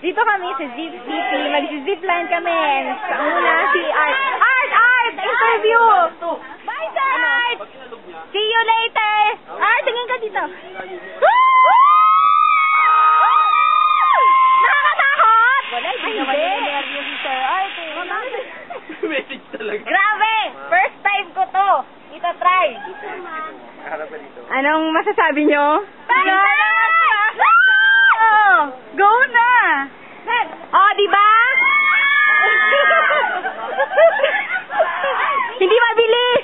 Dito kami sa Zip City. Mag-zipline kami. Ang muna si Art. Art! Interview! Bye, sir! Art! See you later! Art, tingin ka dito. Nakakatakot! Wala, hindi naman yung si Sir Art. Message talaga. Grabe! First time ko to. Ito, try. Harap ka dito. Anong masasabi nyo? Go na! Oh, di ba? Hindi mabilis.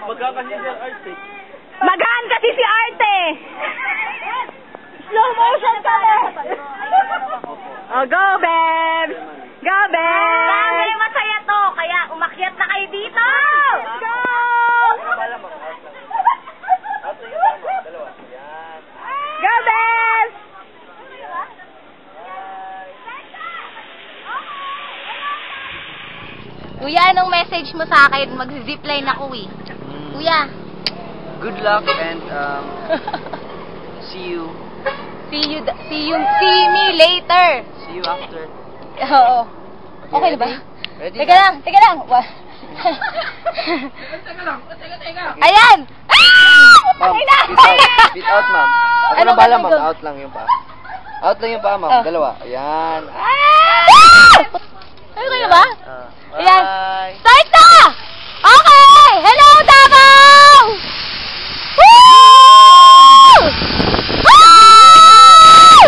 Magkakasi si Arte. Magaan kasi si Arte. Slow motion ka na. Oh, go, Bebs! Go, Bebs! Grabe, masaya to. Kaya umakyat na kayo dito. Go! Go, Bebs! Kuya, anong message mo sa akin? Mag-zipline ako eh. Kuya. Good luck and see me later. see you after. Oo. Okay na ba? Ready? Teka lang. Teka lang. Ayan! Ma'am, Okay na! beat out, ma'am. Ako Ano na bala, ba, ma'am. go? Out lang yung pa. Out lang yung pa, ma'am. Oh. Dalawa. Ayan. Okay na ba? Ayan. Bye. Start na! Okay! Hello, Davao! Woo! Woo!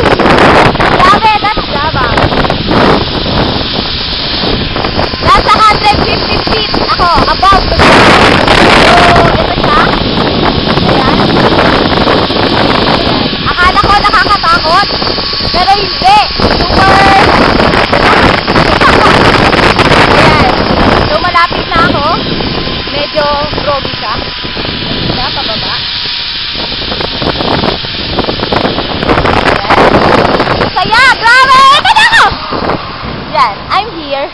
Grabe, that's Davao. Nasa 150 feet ako, above the ground. So, ito siya. Ayan. Akala ko nakakatakot, pero hindi. Super... Ayan. So, malapit na ako. Medyo groggy siya. Siya, pababa. Ayan. Saya! Grabe! Ito na ako! Yan, I'm here.